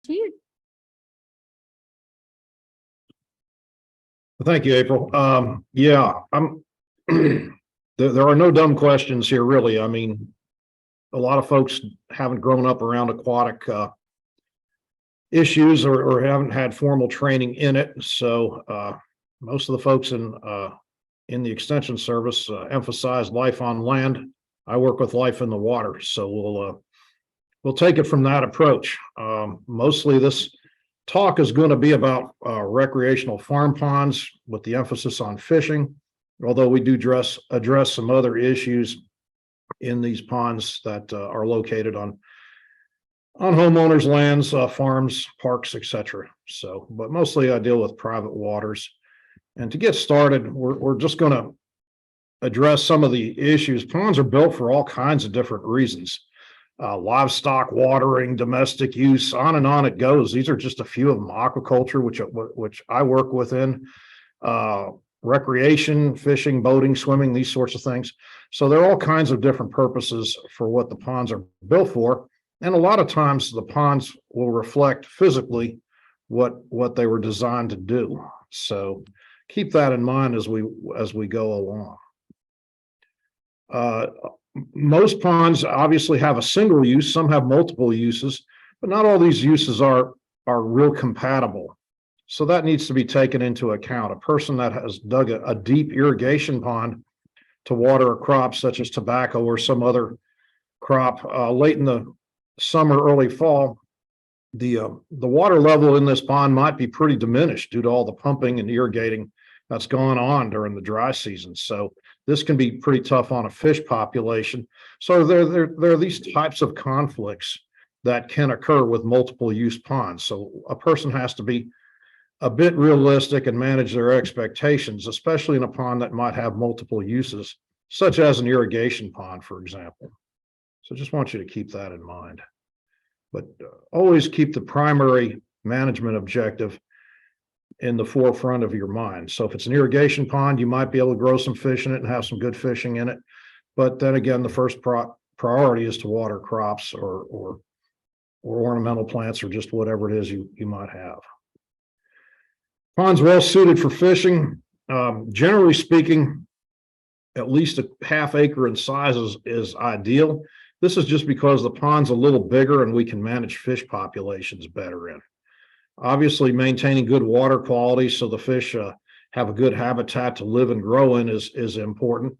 to you. Thank you, April. Yeah, I'm there are no dumb questions here, really. I mean, a lot of folks haven't grown up around aquatic issues or haven't had formal training in it. So most of the folks in the extension service emphasize life on land. I work with life in the water, so we'll take it from that approach. Mostly this talk is going to be about recreational farm ponds with the emphasis on fishing, although we do address some other issues in these ponds that are located on homeowners' lands, farms, parks, etc. So, but mostly I deal with private waters. And to get started, we're just going to address some of the issues. Ponds are built for all kinds of different reasons. Livestock watering, domestic use, on and on it goes. These are just a few of them. Aquaculture, which I work within, recreation, fishing, boating, swimming, these sorts of things. So there are all kinds of different purposes for what the ponds are built for. And a lot of times the ponds will reflect physically what they were designed to do. So keep that in mind as we go along. Most ponds obviously have a single use, some have multiple uses, but not all these uses are real compatible. So that needs to be taken into account. A person that has dug a deep irrigation pond to water a crop such as tobacco or some other crop late in the summer, early fall, the water level in this pond might be pretty diminished due to all the pumping and irrigating that's going on during the dry season. So this can be pretty tough on a fish population. So there are these types of conflicts that can occur with multiple use ponds. So a person has to be a bit realistic and manage their expectations, especially in a pond that might have multiple uses, such as an irrigation pond, for example. So just want you to keep that in mind. But always keep the primary management objective in the forefront of your mind. So if it's an irrigation pond, you might be able to grow some fish in it and have some good fishing in it. But then again, the first priority is to water crops or ornamental plants or just whatever it is you might have. Ponds well suited for fishing. Generally speaking, at least a half acre in size is ideal. This is just because the pond's a little bigger and we can manage fish populations better in. Obviously, maintaining good water quality so the fish have a good habitat to live and grow in is important.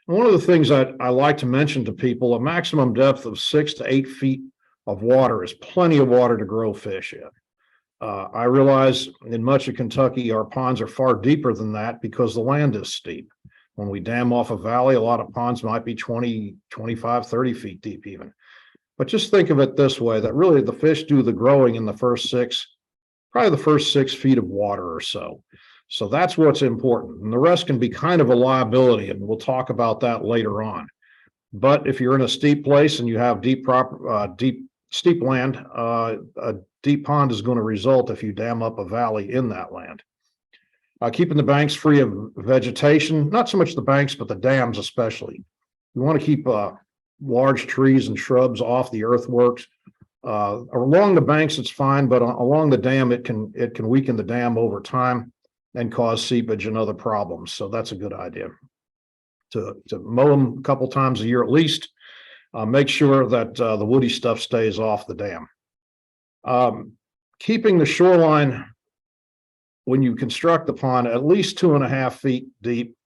And one of the things I like to mention to people, a maximum depth of 6 to 8 feet of water is plenty of water to grow fish in. I realize in much of Kentucky, our ponds are far deeper than that because the land is steep. When we dam off a valley, a lot of ponds might be 20, 25, 30 feet deep even. But just think of it this way, that really the fish do the growing in the first probably the first 6 feet of water or so. So that's what's important. And the rest can be kind of a liability, and we'll talk about that later on. But if you're in a steep place and you have steep land, a deep pond is going to result if you dam up a valley in that land. Keeping the banks free of vegetation, not so much the banks, but the dams especially. You want to keep large trees and shrubs off the earthworks. Along the banks, it's fine, but along the dam, it can weaken the dam over time and cause seepage and other problems. So that's a good idea to mow them a couple times a year at least. Make sure that the woody stuff stays off the dam. Keeping the shoreline when you construct the pond at least 2.5 feet deep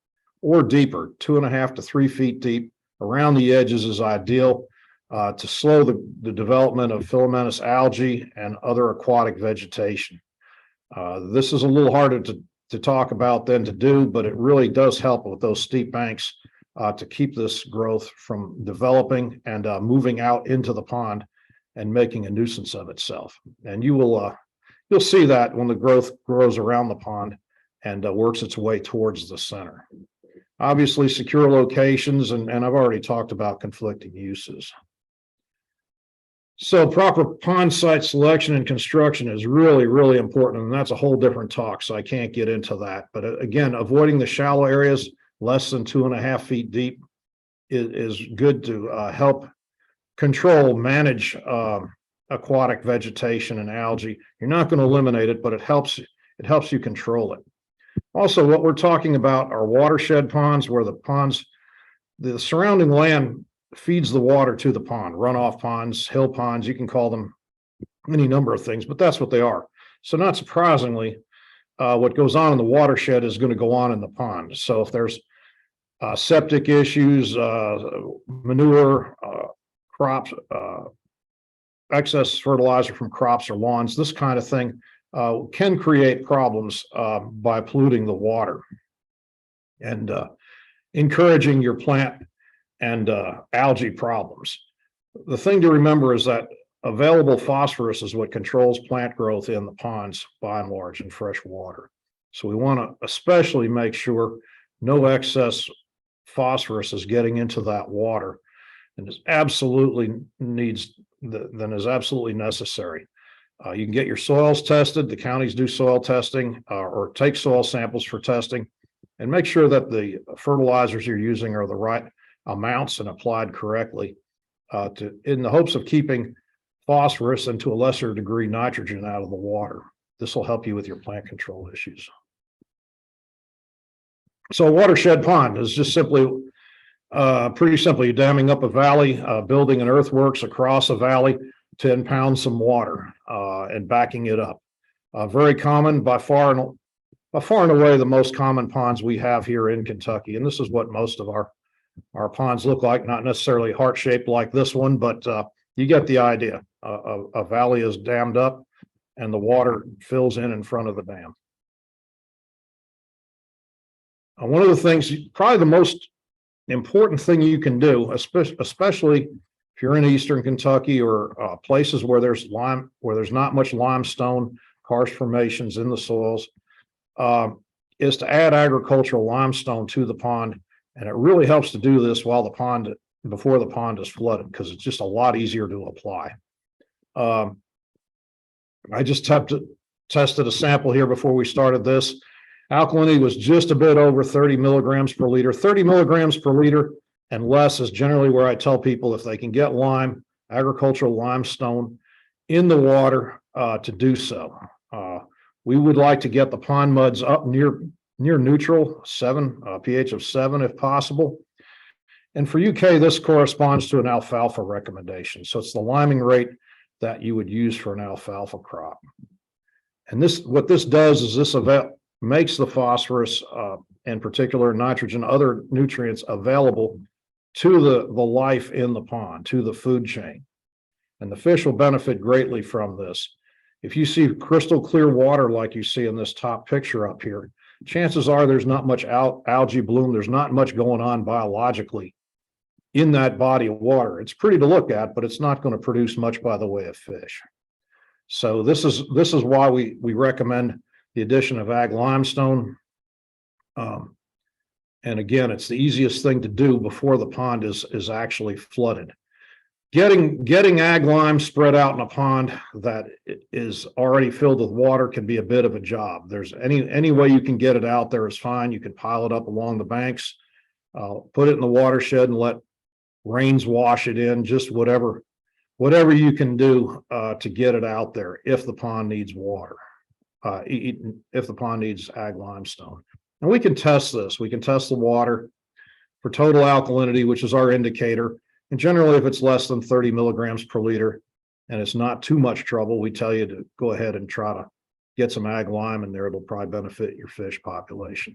or deeper, 2.5 to 3 feet deep around the edges is ideal to slow the development of filamentous algae and other aquatic vegetation. This is a little harder to talk about than to do, but it really does help with those steep banks to keep this growth from developing and moving out into the pond and making a nuisance of itself. And you'll see that when the growth grows around the pond and works its way towards the center. Obviously, secure locations, and I've already talked about conflicting uses. So proper pond site selection and construction is really, really important, and that's a whole different talk, so I can't get into that. But again, avoiding the shallow areas less than 2.5 feet deep is good to help manage aquatic vegetation and algae. You're not going to eliminate it, but it helps you control it. Also, what we're talking about are watershed ponds, where the surrounding land feeds the water to the pond. Runoff ponds, hill ponds, you can call them any number of things, but that's what they are. So not surprisingly, what goes on in the watershed is going to go on in the pond. So if there's septic issues, manure, crops, excess fertilizer from crops or lawns, this kind of thing can create problems by polluting the water and encouraging your plant and algae problems. The thing to remember is that available phosphorus is what controls plant growth in the ponds by and large in fresh water. So we want to especially make sure no excess phosphorus is getting into that water and is absolutely necessary. You can get your soils tested. The counties do soil testing or take soil samples for testing, and make sure that the fertilizers you're using are the right amounts and applied correctly in the hopes of keeping phosphorus and to a lesser degree nitrogen out of the water. This will help you with your plant control issues. So a watershed pond is just pretty simply damming up a valley, building an earthworks across a valley to impound some water and backing it up. Very common, by far and away the most common ponds we have here in Kentucky. And this is what most of our ponds look like, not necessarily heart-shaped like this one, but you get the idea. A valley is dammed up and the water fills in front of the dam. One of the things, probably the most important thing you can do, especially if you're in Eastern Kentucky or places where there's not much limestone, karst formations in the soils, is to add agricultural limestone to the pond. And it really helps to do this before the pond is flooded, because it's just a lot easier to apply. I just tested a sample here before we started this. Alkalinity was just a bit over 30 milligrams per liter. 30 milligrams per liter and less is generally where I tell people, if they can get agricultural limestone in the water, to do so. We would like to get the pond muds up near neutral, pH of 7 if possible. And for UK, this corresponds to an alfalfa recommendation. So it's the liming rate that you would use for an alfalfa crop. And what this does is this makes the phosphorus, in particular nitrogen, other nutrients available to the life in the pond, to the food chain. And the fish will benefit greatly from this. If you see crystal clear water like you see in this top picture up here, chances are there's not much algae bloom. There's not much going on biologically in that body of water. It's pretty to look at, but it's not going to produce much by the way of fish. So this is why we recommend the addition of ag limestone. And again, it's the easiest thing to do before the pond is actually flooded. Getting ag lime spread out in a pond that is already filled with water can be a bit of a job. There's any way you can get it out there is fine. You can pile it up along the banks, put it in the watershed and let rains wash it in, just whatever you can do to get it out there if the pond needs water, if the pond needs ag limestone. And we can test this. We can test the water for total alkalinity, which is our indicator. And generally, if it's less than 30 milligrams per liter and it's not too much trouble, we tell you to go ahead and try to get some ag lime in there. It'll probably benefit your fish population.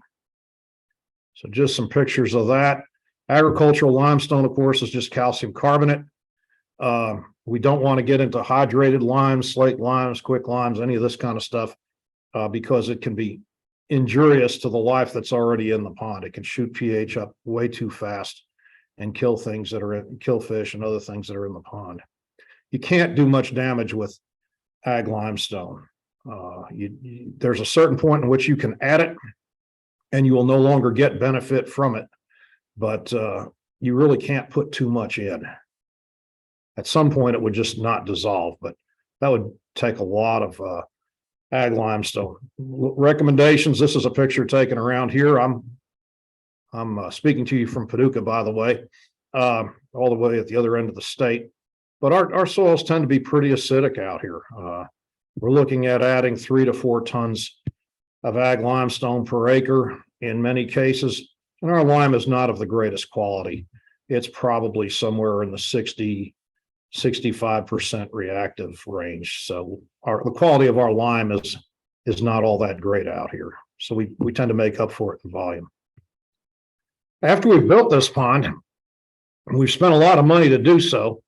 So just some pictures of that. Agricultural limestone, of course, is just calcium carbonate. We don't want to get into hydrated limes, slate limes, quick limes, any of this kind of stuff, because it can be injurious to the life that's already in the pond. It can shoot pH up way too fast and kill fish and other things that are in the pond. You can't do much damage with ag limestone. There's a certain point in which you can add it and you will no longer get benefit from it, but you really can't put too much in. At some point it would just not dissolve, but that would take a lot of ag limestone. Recommendations, this is a picture taken around here. I'm speaking to you from Paducah, by the way, all the way at the other end of the state. but our soils tend to be pretty acidic out here. We're looking at adding 3 to 4 tons of ag limestone per acre in many cases, and our lime is not of the greatest quality. It's probably somewhere in the 65% reactive range. So the quality of our lime is not all that great out here. So we tend to make up for it in volume. After we've built this pond, we've spent a lot of money to do so.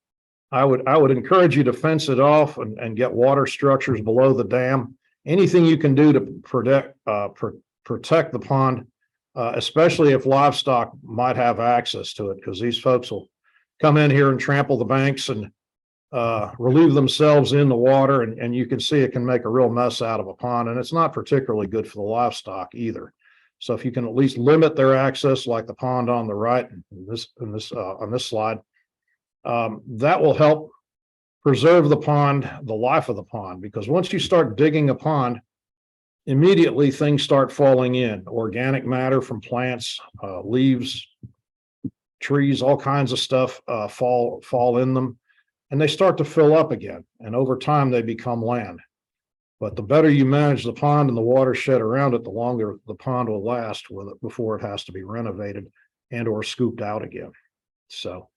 I would encourage you to fence it off and get water structures below the dam. Anything you can do to protect the pond, especially if livestock might have access to it, because these folks will come in here and trample the banks and relieve themselves in the water, and you can see it can make a real mess out of a pond, and it's not particularly good for the livestock either. So if you can at least limit their access, like the pond on the right on this slide, that will help preserve the pond, the life of the pond, because once you start digging a pond, immediately things start falling in. Organic matter from plants, leaves, trees, all kinds of stuff fall in them, and they start to fill up again. And over time, they become land. But the better you manage the pond and the watershed around it, the longer the pond will last before it has to be renovated and or scooped out again. So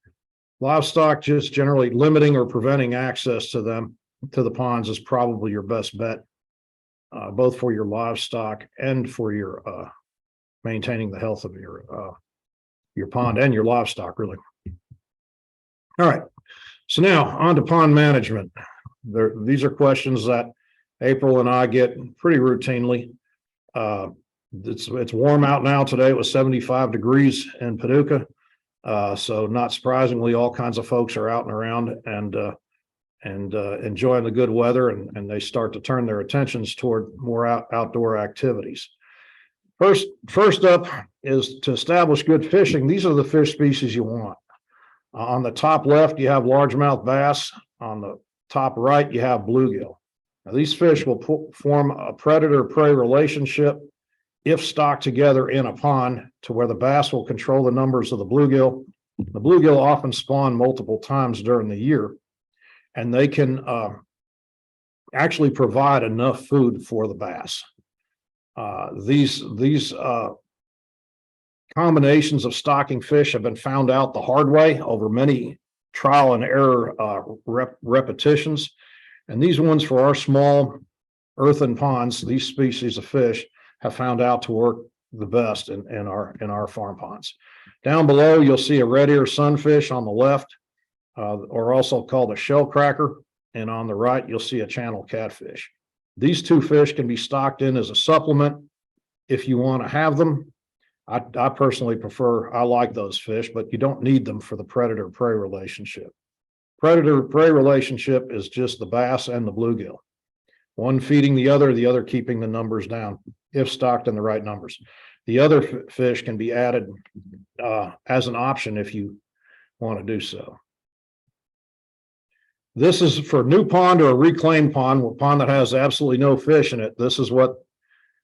livestock, just generally limiting or preventing access to the ponds is probably your best bet, both for your livestock and for your maintaining the health of your pond and your livestock, really. All right. So now on to pond management. These are questions that April and I get pretty routinely. It's warm out now. Today it was 75 degrees in Paducah. So not surprisingly, all kinds of folks are out and around and enjoying the good weather, and they start to turn their attentions toward more outdoor activities. First up is to establish good fishing. These are the fish species you want. On the top left, you have largemouth bass. On the top right, you have bluegill. Now, these fish will form a predator-prey relationship if stocked together in a pond, to where the bass will control the numbers of the bluegill. The bluegill often spawn multiple times during the year, and they can actually provide enough food for the bass. These combinations of stocking fish have been found out the hard way over many trial and error repetitions. And these ones for our small earthen ponds, these species of fish have found out to work the best in our farm ponds. Down below, you'll see a red ear sunfish on the left, or also called a shell cracker. And on the right, you'll see a channel catfish. These two fish can be stocked in as a supplement if you want to have them. I personally I like those fish, but you don't need them for the predator-prey relationship. Predator-prey relationship is just the bass and the bluegill. One feeding the other keeping the numbers down, if stocked in the right numbers. The other fish can be added as an option if you want to do so. This is for a new pond or a reclaimed pond, a pond that has absolutely no fish in it. This is what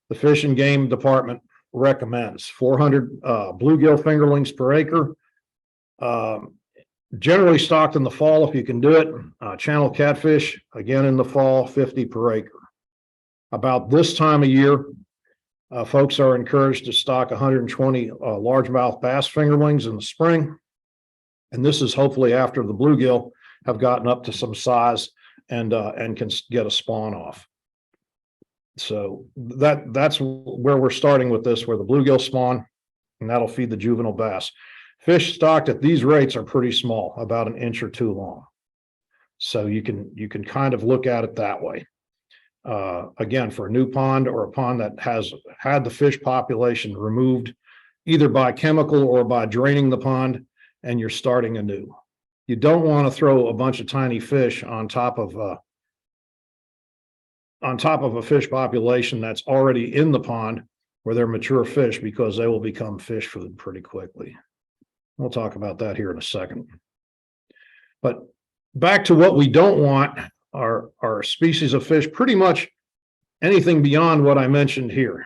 the Fish and Game Department recommends. 400 bluegill fingerlings per acre. Generally stocked in the fall if you can do it. Channel catfish, again in the fall, 50 per acre. About this time of year, folks are encouraged to stock 120 largemouth bass fingerlings in the spring. And this is hopefully after the bluegill have gotten up to some size and can get a spawn off. So that's where we're starting with this, where the bluegill spawn, and that'll feed the juvenile bass. Fish stocked at these rates are pretty small, about 1 inch or 2 long. So you can kind of look at it that way. Again, for a new pond or a pond that has had the fish population removed either by chemical or by draining the pond, and you're starting anew. You don't want to throw a bunch of tiny fish on top of a fish population that's already in the pond where they're mature fish, because they will become fish food pretty quickly. We'll talk about that here in a second. But back to what we don't want are species of fish, pretty much anything beyond what I mentioned here.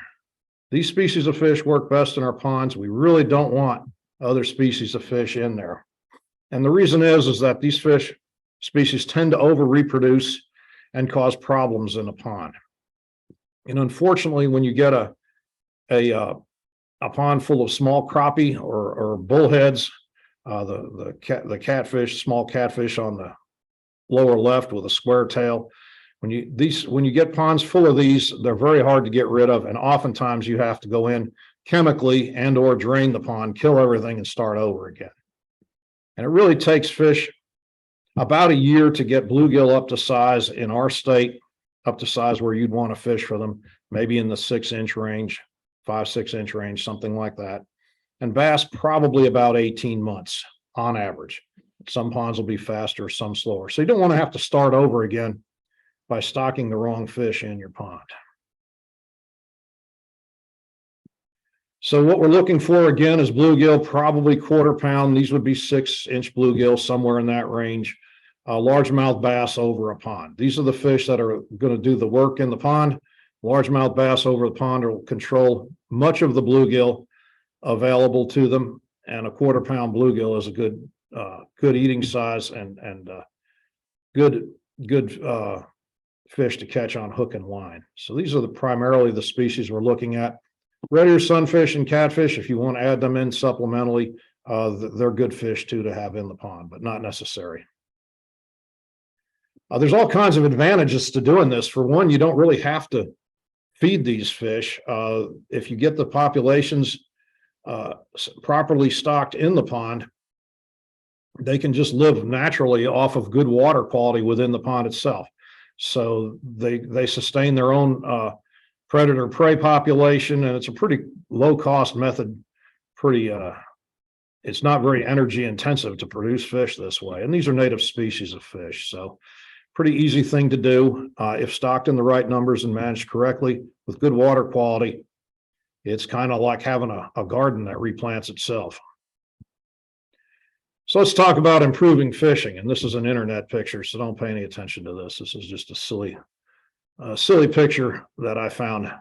These species of fish work best in our ponds. We really don't want other species of fish in there. And the reason is that these fish species tend to over reproduce and cause problems in a pond. And unfortunately, when you get a pond full of small crappie or bullheads, the catfish, small catfish on the lower left with a square tail. When you get ponds full of these, they're very hard to get rid of, and oftentimes you have to go in chemically and or drain the pond, kill everything, and start over again. And it really takes fish about a year to get bluegill up to size in our state, up to size where you'd want to fish for them, maybe in the 6-inch range, 5-6-inch range, something like that. And bass probably about 18 months on average. Some ponds will be faster, some slower. So you don't want to have to start over again by stocking the wrong fish in your pond. So what we're looking for again is bluegill, probably 1/4 pound. These would be 6-inch bluegill, somewhere in that range. Largemouth bass over a pond. These are the fish that are going to do the work in the pond. Largemouth bass over the pond will control much of the bluegill available to them, and a 1/4 pound bluegill is a good eating size and good fish to catch on hook and line. So these are primarily the species we're looking at. Red ear sunfish and catfish, if you want to add them in supplementally, they're good fish too to have in the pond, but not necessary. There's all kinds of advantages to doing this. For one, you don't really have to feed these fish. If you get the populations properly stocked in the pond, they can just live naturally off of good water quality within the pond itself. So they sustain their own predator prey population, and it's a pretty low cost method. It's not very energy intensive to produce fish this way. And these are native species of fish. So pretty easy thing to do if stocked in the right numbers and managed correctly with good water quality. It's kind of like having a garden that replants itself. So let's talk about improving fishing. And this is an internet picture, so don't pay any attention to this. This is just a silly picture that I found.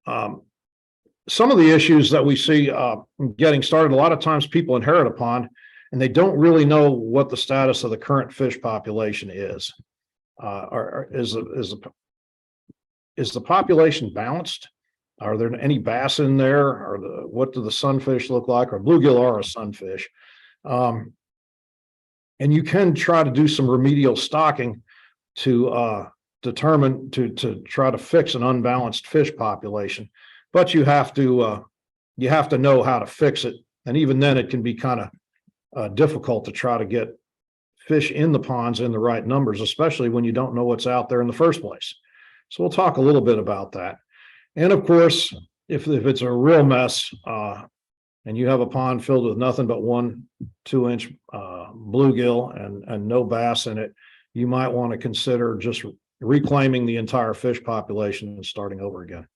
Some of the issues that we see getting started, a lot of times people inherit a pond and they don't really know what the status of the current fish population is. Is the population balanced? Are there any bass in there? Or what do the sunfish look like? Or bluegill are a sunfish. And you can try to do some remedial stocking to determine to try to fix an unbalanced fish population, but you have to know how to fix it, and even then it can be kind of difficult to try to get fish in the ponds in the right numbers, especially when you don't know what's out there in the first place. So we'll talk a little bit about that. And of course, if it's a real mess and you have a pond filled with nothing but 1 2-inch bluegill and no bass in it, you might want to consider just reclaiming the entire fish population and starting over again.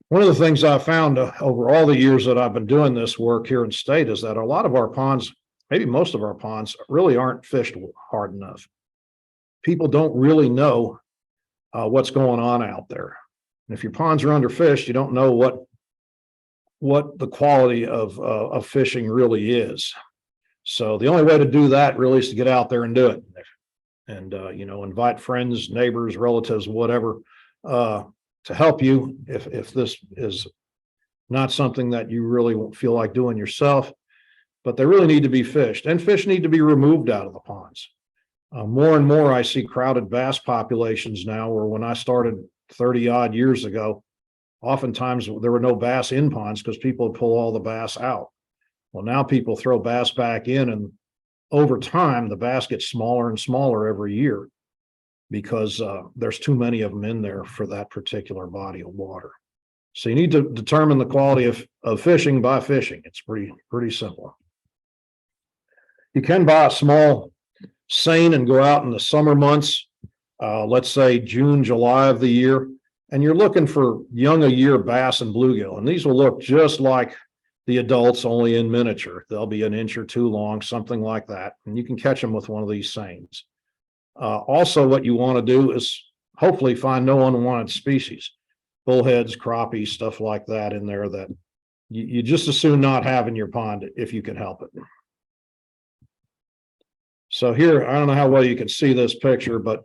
One of the things I found over all the years that I've been doing this work here in state is that a lot of our ponds, maybe most of our ponds, really aren't fished hard enough. People don't really know what's going on out there. And if your ponds are underfished, you don't know what the quality of fishing really is. So the only way to do that really is to get out there and do it, and invite friends, neighbors, relatives, whatever, to help you if this is not something that you really won't feel like doing yourself. But they really need to be fished, and fish need to be removed out of the ponds. More and more I see crowded bass populations now, where when I started 30 odd years ago, oftentimes there were no bass in ponds because people would pull all the bass out. Well, now people throw bass back in, and over time, the bass gets smaller and smaller every year because there's too many of them in there for that particular body of water. So you need to determine the quality of fishing by fishing. It's pretty simple. You can buy a small seine and go out in the summer months, let's say June, July of the year, and you're looking for young a year bass and bluegill. And these will look just like the adults, only in miniature. They'll be 1 inch or 2 long, something like that. And you can catch them with one of these seines. Also, what you want to do is hopefully find no unwanted species, bullheads, crappies, stuff like that in there that you just as soon not have in your pond if you can help it. So here, I don't know how well you can see this picture, but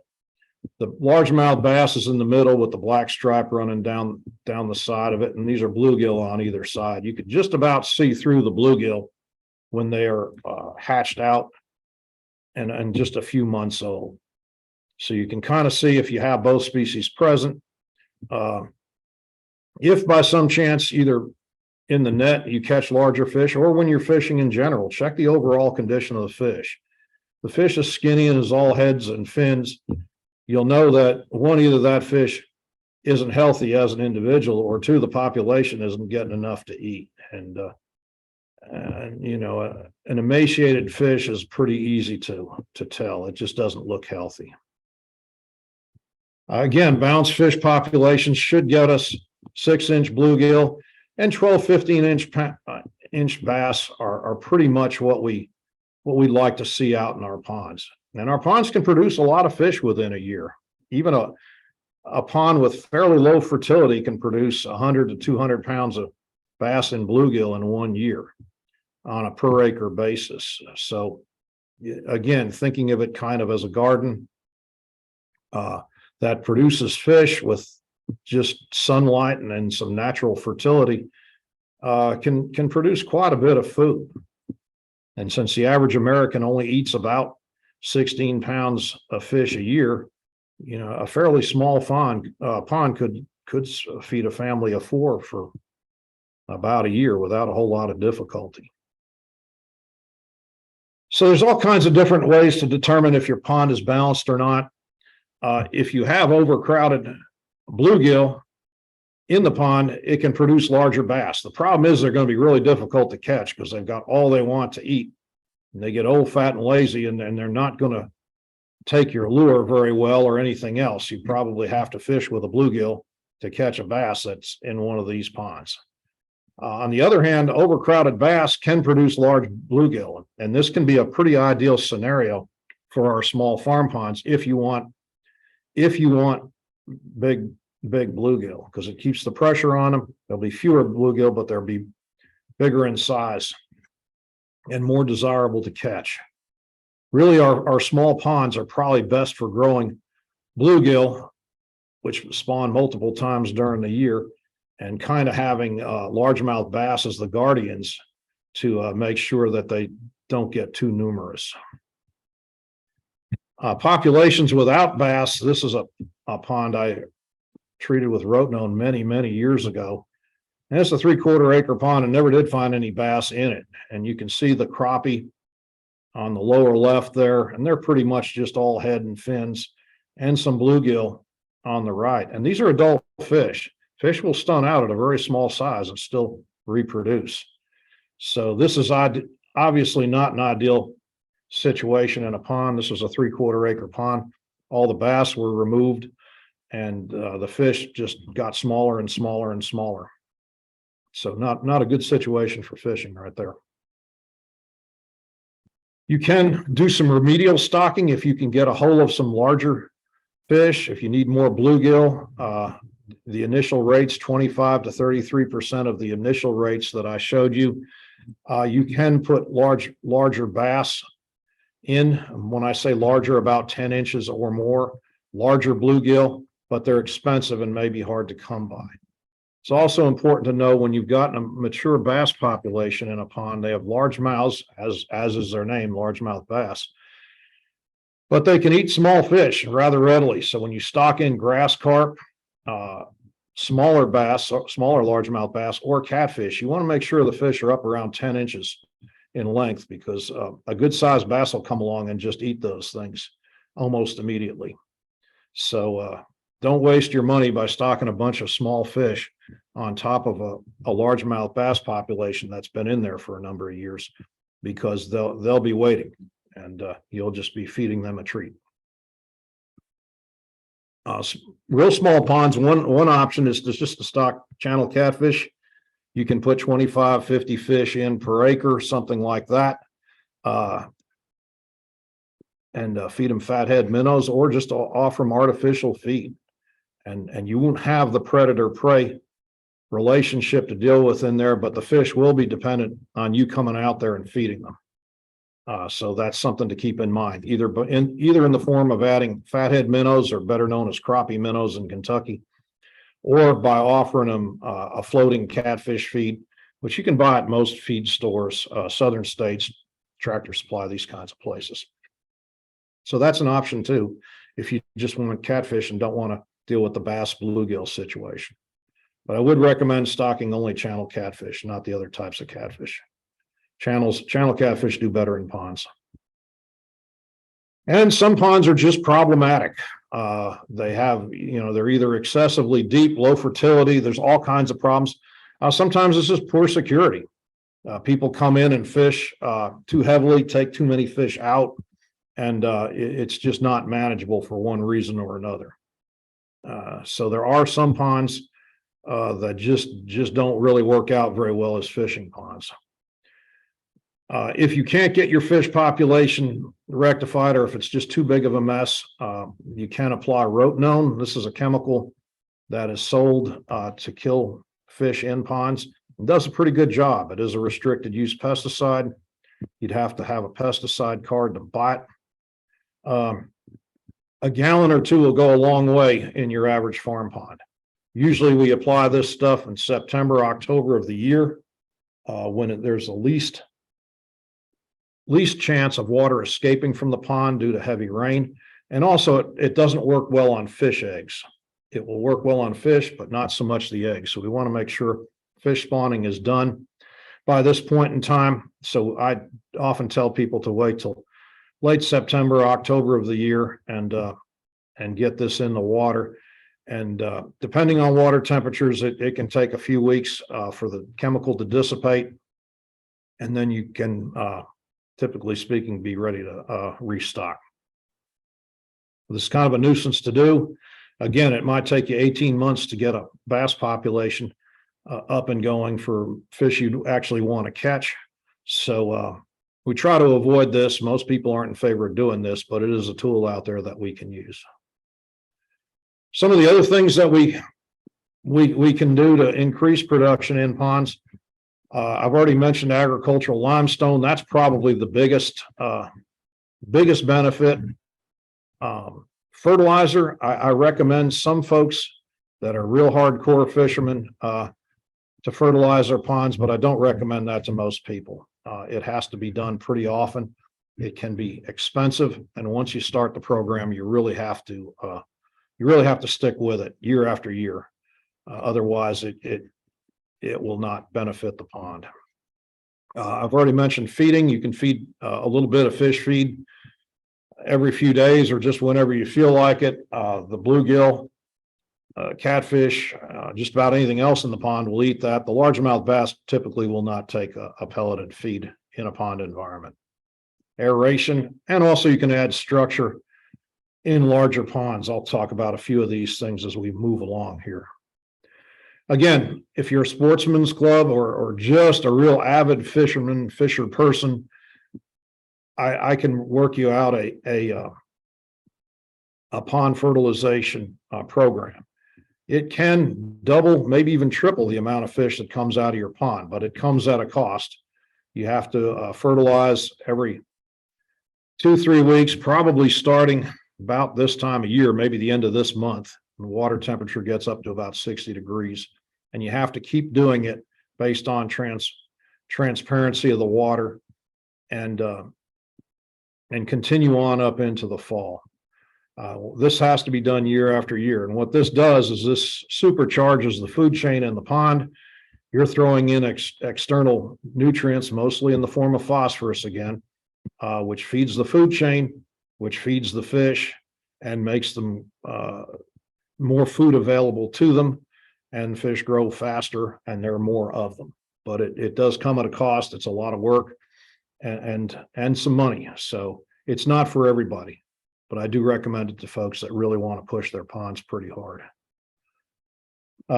the largemouth bass is in the middle with the black stripe running down the side of it, and these are bluegill on either side. You could just about see through the bluegill when they are hatched out and just a few months old. So you can kind of see if you have both species present. If by some chance either in the net you catch larger fish, or when you're fishing in general, check the overall condition of the fish. The fish is skinny and is all heads and fins. You'll know that one, either that fish isn't healthy as an individual, or two, the population isn't getting enough to eat. And you know, an emaciated fish is pretty easy to tell. It just doesn't look healthy. Again, bounce fish populations should get us 6-inch bluegill, and 12, 15-inch bass are pretty much what we'd like to see out in our ponds. And our ponds can produce a lot of fish within a year. Even a pond with fairly low fertility can produce 100 to 200 pounds of bass and bluegill in 1 year on a per acre basis. So again, thinking of it kind of as a garden that produces fish with just sunlight and some natural fertility, can produce quite a bit of food. And since the average American only eats about 16 pounds of fish a year, you know, a fairly small pond could feed a family of 4 for about a year without a whole lot of difficulty. So there's all kinds of different ways to determine if your pond is balanced or not. If you have overcrowded bluegill in the pond, it can produce larger bass. The problem is they're going to be really difficult to catch because they've got all they want to eat. And they get old, fat, and lazy, and they're not going to take your lure very well or anything else. You probably have to fish with a bluegill to catch a bass that's in one of these ponds. On the other hand, overcrowded bass can produce large bluegill, and this can be a pretty ideal scenario for our small farm ponds if you want big bluegill, because it keeps the pressure on them. There'll be fewer bluegill, but they'll be bigger in size and more desirable to catch. Really, our small ponds are probably best for growing bluegill, which spawn multiple times during the year, and kind of having largemouth bass as the guardians to make sure that they don't get too numerous. Populations without bass, this is a pond I treated with rotenone many years ago. And it's a 3/4 acre pond and never did find any bass in it. And you can see the crappie on the lower left there, and they're pretty much just all head and fins, and some bluegill on the right. And these are adult fish. Fish will stun out at a very small size and still reproduce. So this is obviously not an ideal situation in a pond. This was a 3/4 acre pond. All the bass were removed, and the fish just got smaller and smaller and smaller. So not a good situation for fishing right there. You can do some remedial stocking if you can get a hold of some larger fish. If you need more bluegill, the initial rates, 25 to 33% of the initial rates that I showed you, you can put larger bass in. When I say larger, about 10 inches or more, larger bluegill, but they're expensive and may be hard to come by. It's also important to know when you've got a mature bass population in a pond, they have large mouths, as is their name, largemouth bass, but they can eat small fish rather readily. So when you stock in grass carp, smaller bass, smaller largemouth bass, or catfish, you want to make sure the fish are up around 10 inches in length, because a good sized bass will come along and just eat those things almost immediately. So don't waste your money by stocking a bunch of small fish on top of a largemouth bass population that's been in there for a number of years, because they'll be waiting, and you'll just be feeding them a treat. Real small ponds, one option is just to stock channel catfish. You can put 25, 50 fish in per acre, something like that, and feed them fathead minnows, or just offer them artificial feed. And you won't have the predator-prey relationship to deal with in there, but the fish will be dependent on you coming out there and feeding them. So that's something to keep in mind, either in the form of adding fathead minnows, or better known as crappie minnows in Kentucky, or by offering them a floating catfish feed, which you can buy at most feed stores, southern states, Tractor Supply, these kinds of places. So that's an option too, if you just want catfish and don't want to deal with the bass bluegill situation. But I would recommend stocking only channel catfish, not the other types of catfish. Channel catfish do better in ponds. And some ponds are just problematic. They have, they're either excessively deep, low fertility. There's all kinds of problems. Sometimes this is poor security. People come in and fish too heavily, take too many fish out, and it's just not manageable for one reason or another. So there are some ponds that just don't really work out very well as fishing ponds. If you can't get your fish population rectified, or if it's just too big of a mess, you can apply rotenone. This is a chemical that is sold to kill fish in ponds. It does a pretty good job. It is a restricted use pesticide. You'd have to have a pesticide card to buy it. A gallon or two will go a long way in your average farm pond. Usually we apply this stuff in September, October of the year, when there's the least chance of water escaping from the pond due to heavy rain. And also it doesn't work well on fish eggs. It will work well on fish, but not so much the eggs. So we want to make sure fish spawning is done by this point in time. So I often tell people to wait till late September, October of the year and get this in the water. And depending on water temperatures, it can take a few weeks for the chemical to dissipate. And then you can, typically speaking, be ready to restock. This is kind of a nuisance to do. Again, it might take you 18 months to get a bass population up and going for fish you actually want to catch. So we try to avoid this. Most people aren't in favor of doing this, but it is a tool out there that we can use. Some of the other things that we can do to increase production in ponds. I've already mentioned agricultural limestone. That's probably the biggest benefit. Fertilizer, I recommend some folks that are real hardcore fishermen to fertilize their ponds, but I don't recommend that to most people. It has to be done pretty often. It can be expensive, and once you start the program, you really have to stick with it year after year. Otherwise, it will not benefit the pond. I've already mentioned feeding. You can feed a little bit of fish feed every few days or just whenever you feel like it. The bluegill, catfish, just about anything else in the pond will eat that. The largemouth bass typically will not take a pelleted feed in a pond environment. Aeration, and also you can add structure in larger ponds. I'll talk about a few of these things as we move along here. Again, if you're a sportsman's club or just a real avid fisher person, I can work you out a pond fertilization program. It can double, maybe even triple the amount of fish that comes out of your pond, but it comes at a cost. You have to fertilize every 2-3 weeks, probably starting about this time of year, maybe the end of this month. The water temperature gets up to about 60 degrees, and you have to keep doing it based on transparency of the water and continue on up into the fall. This has to be done year after year. And what this does is this supercharges the food chain in the pond. You're throwing in external nutrients, mostly in the form of phosphorus again, which feeds the food chain, which feeds the fish and makes them more food available to them, and fish grow faster and there are more of them. But it does come at a cost. It's a lot of work and some money. So it's not for everybody, but I do recommend it to folks that really want to push their ponds pretty hard.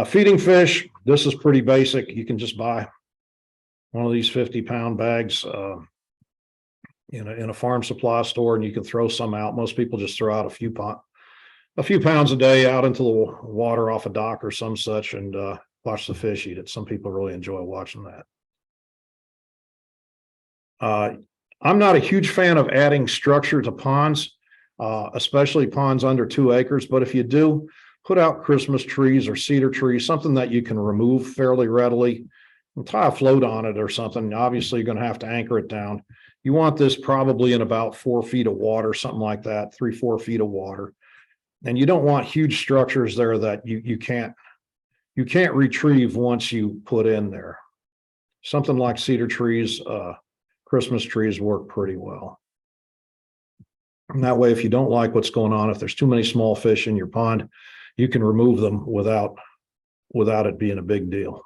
Feeding fish, this is pretty basic. You can just buy one of these 50-pound bags in a farm supply store, and you can throw some out. Most people just throw out a few pounds a day out into the water off a dock or some such, and watch the fish eat it. Some people really enjoy watching that. I'm not a huge fan of adding structure to ponds, especially ponds under 2 acres. But if you do, put out Christmas trees or cedar trees, something that you can remove fairly readily, and tie a float on it or something. Obviously, you're going to have to anchor it down. You want this probably in about 4 feet of water, something like that, 3-4 feet of water. And you don't want huge structures there that you can't retrieve once you put in there. Something like cedar trees, Christmas trees work pretty well. And that way, if you don't like what's going on, if there's too many small fish in your pond, you can remove them without it being a big deal.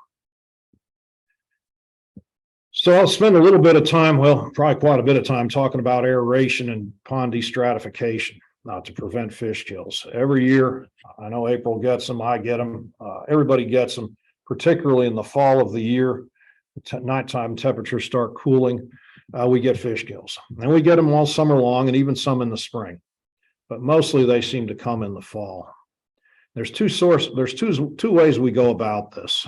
So I'll spend a little bit of time, well, probably quite a bit of time, talking about aeration and pond destratification to prevent fish kills. Every year, I know April gets them, I get them, everybody gets them, particularly in the fall of the year. Nighttime temperatures start cooling, we get fish kills. And we get them all summer long and even some in the spring. But mostly they seem to come in the fall. There's two ways we go about this.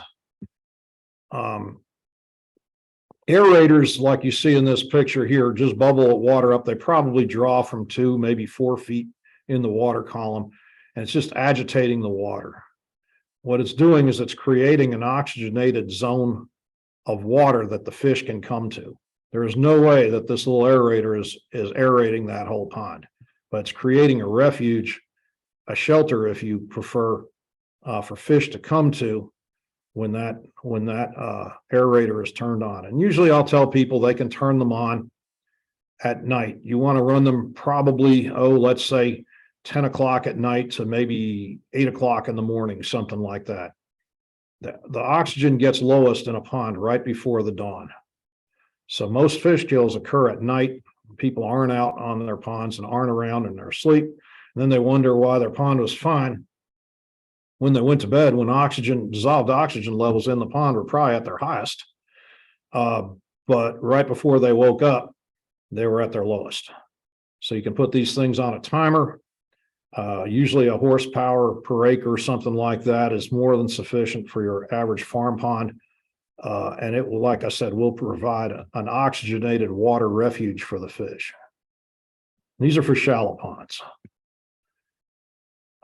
Aerators, like you see in this picture here, just bubble water up. They probably draw from 2, maybe 4 feet in the water column, and it's just agitating the water. What it's doing is it's creating an oxygenated zone of water that the fish can come to. There is no way that this little aerator is aerating that whole pond, but it's creating a refuge, a shelter, if you prefer, for fish to come to when that aerator is turned on. And usually I'll tell people they can turn them on at night. You want to run them probably, let's say 10 o'clock at night to maybe 8 o'clock in the morning, something like that. The oxygen gets lowest in a pond right before the dawn. So most fish kills occur at night. People aren't out on their ponds and aren't around and they're asleep. And then they wonder why their pond was fine when they went to bed, when dissolved oxygen levels in the pond were probably at their highest. But right before they woke up, they were at their lowest. So you can put these things on a timer. Usually a horsepower per acre or something like that is more than sufficient for your average farm pond. And it will, like I said, will provide an oxygenated water refuge for the fish. These are for shallow ponds.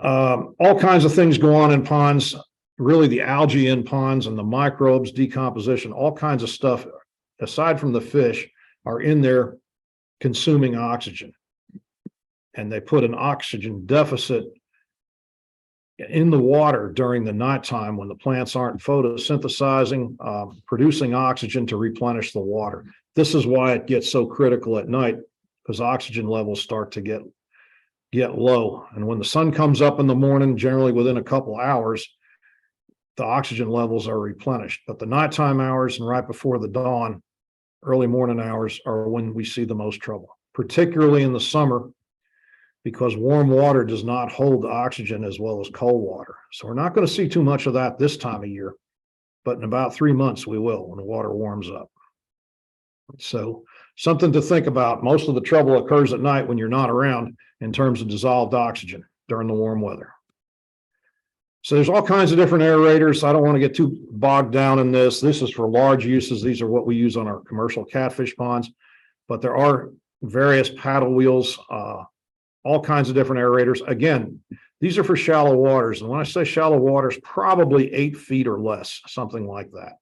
All kinds of things go on in ponds, really the algae in ponds and the microbes, decomposition, all kinds of stuff, aside from the fish, are in there consuming oxygen. And they put an oxygen deficit in the water during the nighttime when the plants aren't photosynthesizing, producing oxygen to replenish the water. This is why it gets so critical at night, because oxygen levels start to get low. And when the sun comes up in the morning, generally within a couple hours, the oxygen levels are replenished. But the nighttime hours and right before the dawn, early morning hours, are when we see the most trouble, particularly in the summer, because warm water does not hold oxygen as well as cold water. So we're not going to see too much of that this time of year, but in about 3 months we will, when the water warms up. So something to think about. Most of the trouble occurs at night when you're not around in terms of dissolved oxygen during the warm weather. So there's all kinds of different aerators. I don't want to get too bogged down in this. This is for large uses. These are what we use on our commercial catfish ponds, but there are various paddle wheels, all kinds of different aerators. Again, these are for shallow waters. And when I say shallow waters, probably 8 feet or less, something like that.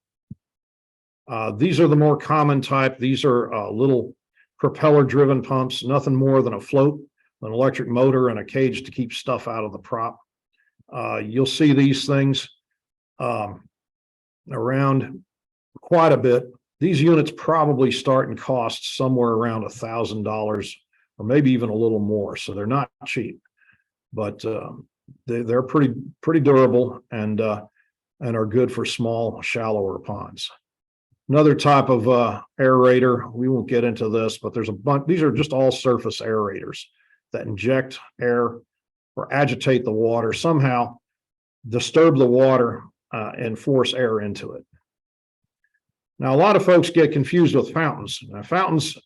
These are the more common type. These are little propeller-driven pumps, nothing more than a float, an electric motor, and a cage to keep stuff out of the prop. You'll see these things around quite a bit. These units probably start and cost somewhere around $1,000 or maybe even a little more. So they're not cheap, but they're pretty durable and are good for small, shallower ponds. Another type of aerator, we won't get into this, but there's a bunch. These are just all surface aerators that inject air or agitate the water, somehow disturb the water and force air into it. Now, a lot of folks get confused with fountains. Now, fountains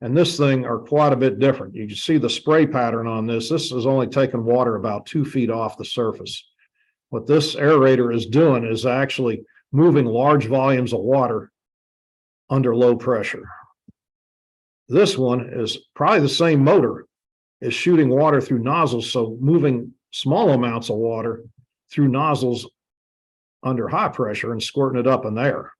and this thing are quite a bit different. You can see the spray pattern on this. This is only taking water about 2 feet off the surface. What this aerator is doing is actually moving large volumes of water under low pressure. This one is probably the same motor, is shooting water through nozzles, so moving small amounts of water through nozzles under high pressure and squirting it up in there.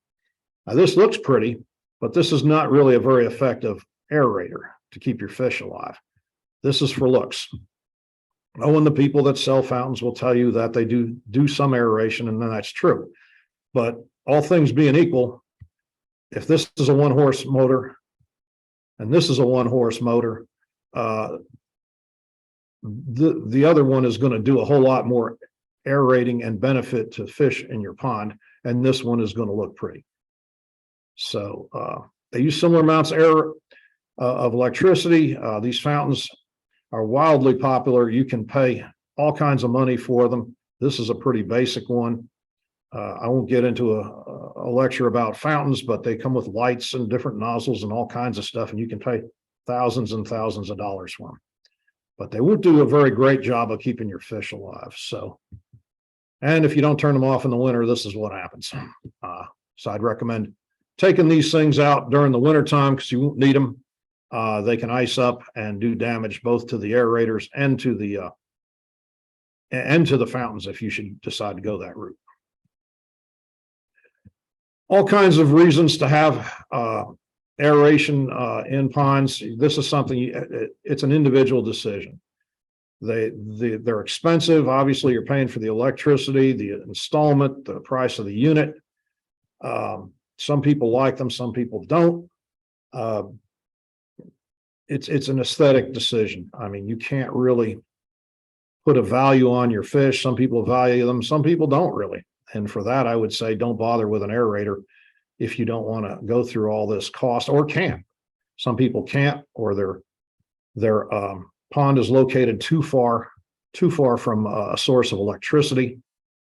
Now, this looks pretty, but this is not really a very effective aerator to keep your fish alive. This is for looks. Oh, and the people that sell fountains will tell you that they do some aeration, and then that's true. But all things being equal, if this is a 1-horse motor and this is a 1-horse motor, the other one is going to do a whole lot more aerating and benefit to fish in your pond, and this one is going to look pretty. So they use similar amounts of electricity. These fountains are wildly popular. You can pay all kinds of money for them. This is a pretty basic one. I won't get into a lecture about fountains, but they come with lights and different nozzles and all kinds of stuff, and you can pay thousands and thousands of dollars for them. But they won't do a very great job of keeping your fish alive. So, and if you don't turn them off in the winter, this is what happens. So I'd recommend taking these things out during the winter time because you won't need them. They can ice up and do damage both to the aerators and to the fountains if you should decide to go that route. All kinds of reasons to have aeration in ponds. This is something, it's an individual decision. They're expensive. Obviously, you're paying for the electricity, the installment, the price of the unit. Some people like them, some people don't. It's an aesthetic decision. I mean, you can't really put a value on your fish. Some people value them, some people don't really. And for that, I would say don't bother with an aerator if you don't want to go through all this cost, or can't. Some people can't, or their pond is located too far from a source of electricity.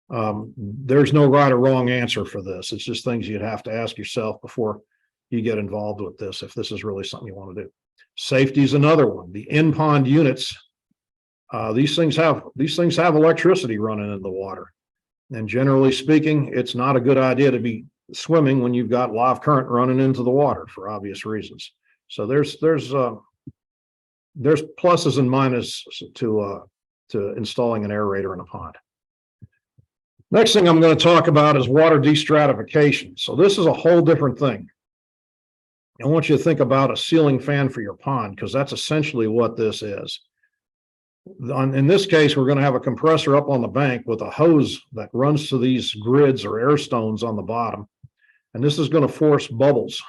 There's no right or wrong answer for this. It's just things you'd have to ask yourself before you get involved with this, if this is really something you want to do. Safety is another one. The in-pond units, these things have electricity running in the water. And generally speaking, it's not a good idea to be swimming when you've got live current running into the water for obvious reasons. So there's pluses and minuses to installing an aerator in a pond. Next thing I'm going to talk about is water destratification. So this is a whole different thing. I want you to think about a ceiling fan for your pond, because that's essentially what this is. In this case, we're going to have a compressor up on the bank with a hose that runs to these grids or air stones on the bottom. And this is going to force bubbles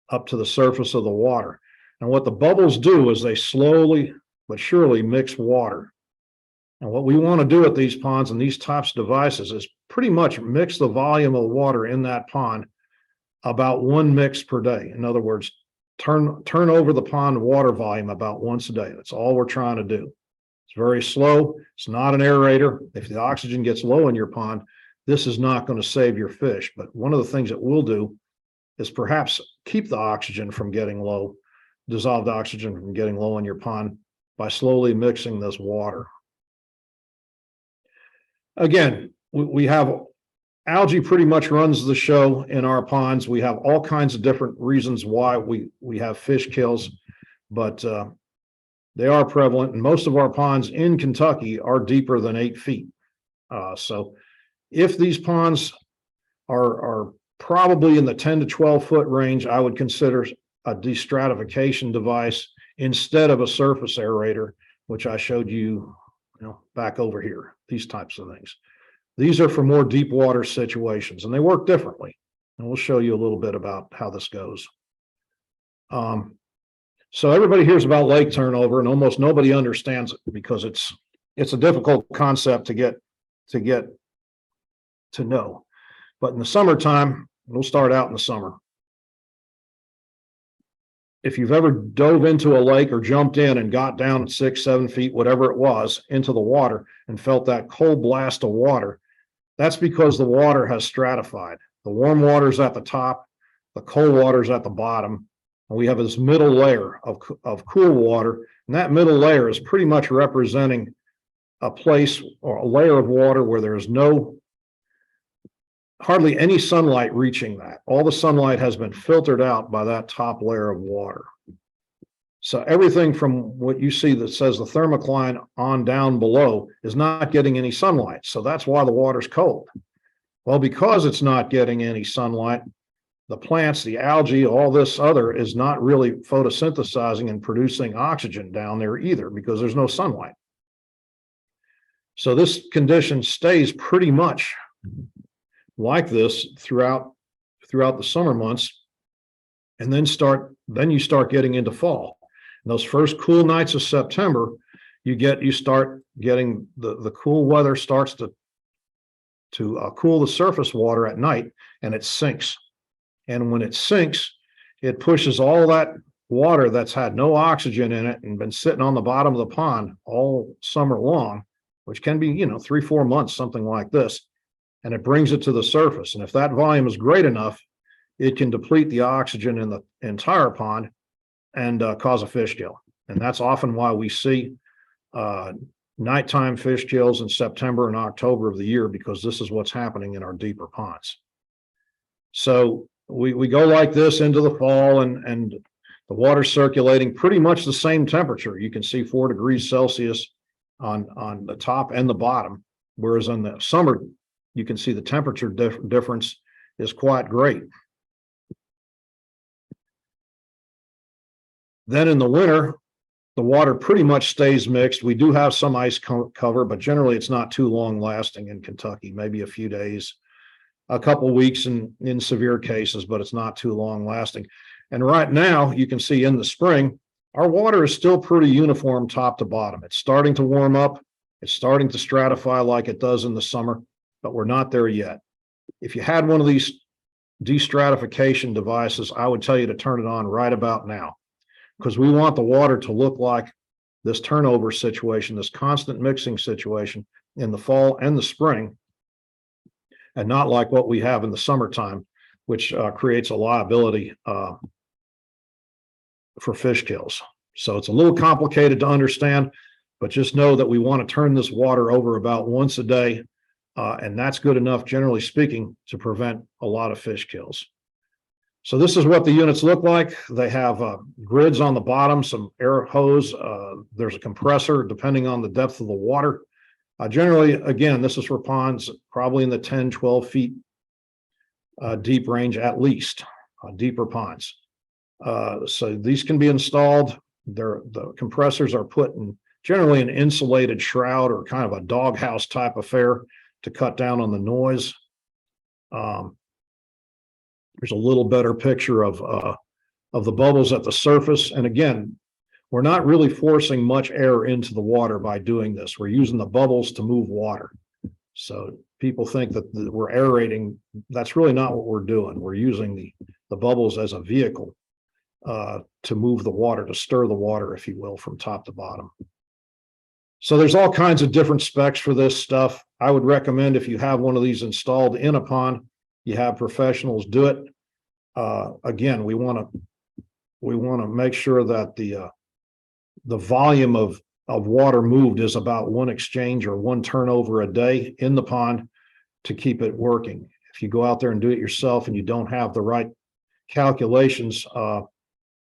up to the surface of the water. And what the bubbles do is they slowly but surely mix water. And what we want to do at these ponds and these types of devices is pretty much mix the volume of water in that pond about 1 mix per day. In other words, turn over the pond water volume about once a day. That's all we're trying to do. It's very slow. It's not an aerator. If the oxygen gets low in your pond, this is not going to save your fish. But one of the things it will do is perhaps keep the oxygen from getting low, dissolved oxygen from getting low in your pond by slowly mixing this water. Again, we have algae pretty much runs the show in our ponds. We have all kinds of different reasons why we have fish kills, but they are prevalent, and most of our ponds in Kentucky are deeper than 8 feet. So if these ponds are probably in the 10 to 12 foot range, I would consider a destratification device instead of a surface aerator, which I showed you, back over here, these types of things. These are for more deep water situations, and they work differently. And we'll show you a little bit about how this goes. So everybody hears about lake turnover, and almost nobody understands it because it's a difficult concept to get to know. But in the summertime, we'll start out in the summer. If you've ever dove into a lake or jumped in and got down at 6, 7 feet, whatever it was, into the water and felt that cold blast of water, that's because the water has stratified. The warm water's at the top, the cold water's at the bottom, and we have this middle layer of cool water, and that middle layer is pretty much representing a place or a layer of water where there's hardly any sunlight reaching that. All the sunlight has been filtered out by that top layer of water. So everything from what you see that says the thermocline on down below is not getting any sunlight. So that's why the water's cold. Well, because it's not getting any sunlight, the plants, the algae, all this other is not really photosynthesizing and producing oxygen down there either because there's no sunlight. So this condition stays pretty much like this throughout the summer months. And then you start getting into fall. And those first cool nights of September, you start getting the cool weather starts to cool the surface water at night, and it sinks. And when it sinks, it pushes all that water that's had no oxygen in it and been sitting on the bottom of the pond all summer long, which can be, 3-4 months, something like this. And it brings it to the surface. And if that volume is great enough, it can deplete the oxygen in the entire pond and cause a fish kill. And that's often why we see nighttime fish kills in September and October of the year, because this is what's happening in our deeper ponds. So we go like this into the fall, and the water's circulating pretty much the same temperature. You can see 4 degrees Celsius on the top and the bottom, whereas in the summer, you can see the temperature difference is quite great. Then in the winter, the water pretty much stays mixed. We do have some ice cover, but generally it's not too long lasting in Kentucky, maybe a few days, a couple weeks in severe cases, but it's not too long lasting. And right now you can see in the spring, our water is still pretty uniform top to bottom. It's starting to warm up. It's starting to stratify like it does in the summer, but we're not there yet. If you had one of these destratification devices, I would tell you to turn it on right about now, because we want the water to look like this turnover situation, this constant mixing situation in the fall and the spring, and not like what we have in the summertime, which creates a liability for fish kills. So it's a little complicated to understand, but just know that we want to turn this water over about once a day, and that's good enough, generally speaking, to prevent a lot of fish kills. So this is what the units look like. They have grids on the bottom, some air hose. There's a compressor depending on the depth of the water. Generally, again, this is for ponds probably in the 10, 12 feet deep range at least, deeper ponds. So these can be installed. The compressors are put in generally an insulated shroud or kind of a doghouse type affair to cut down on the noise. There's a little better picture of the bubbles at the surface. And again, we're not really forcing much air into the water by doing this. We're using the bubbles to move water. So people think that we're aerating. That's really not what we're doing. We're using the bubbles as a vehicle to move the water, to stir the water, if you will, from top to bottom. So there's all kinds of different specs for this stuff. I would recommend, if you have one of these installed in a pond, you have professionals do it. Again, we want to make sure that the volume of water moved is about 1 exchange or 1 turnover a day in the pond to keep it working. If you go out there and do it yourself and you don't have the right calculations,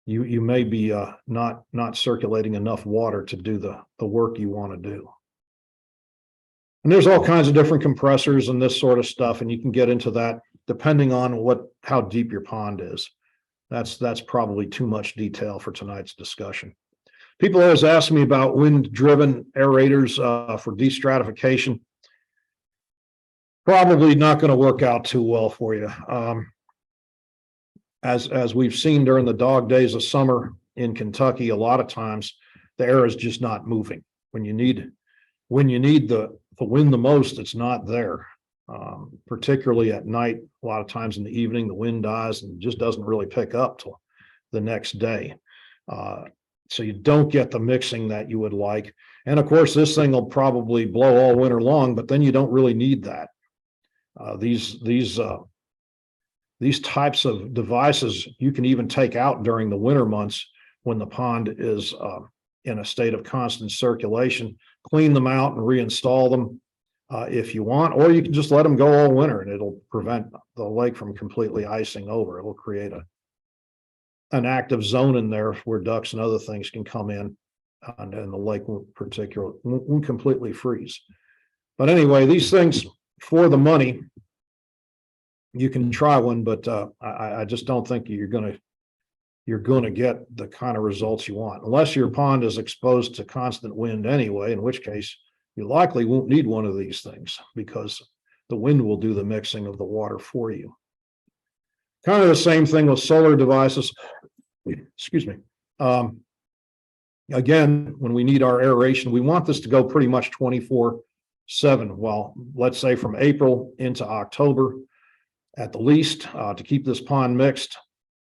you may be not circulating enough water to do the work you want to do. And there's all kinds of different compressors and this sort of stuff, and you can get into that depending on how deep your pond is. That's probably too much detail for tonight's discussion. People always ask me about wind-driven aerators for destratification. Probably not going to work out too well for you. As we've seen during the dog days of summer in Kentucky, a lot of times the air is just not moving. When you need the wind the most, it's not there. Particularly at night, a lot of times in the evening, the wind dies and just doesn't really pick up till the next day. So you don't get the mixing that you would like. And of course, this thing will probably blow all winter long, but then you don't really need that. These types of devices you can even take out during the winter months when the pond is in a state of constant circulation. Clean them out and reinstall them if you want, or you can just let them go all winter and it'll prevent the lake from completely icing over. It will create an active zone in there where ducks and other things can come in, and the lake won't completely freeze. But anyway, these things for the money, you can try one, but I just don't think you're going to get the kind of results you want unless your pond is exposed to constant wind anyway, in which case you likely won't need one of these things because the wind will do the mixing of the water for you. Kind of the same thing with solar devices. Excuse me. Again, when we need our aeration, we want this to go pretty much 24/7. Well, let's say from April into October at the least, to keep this pond mixed.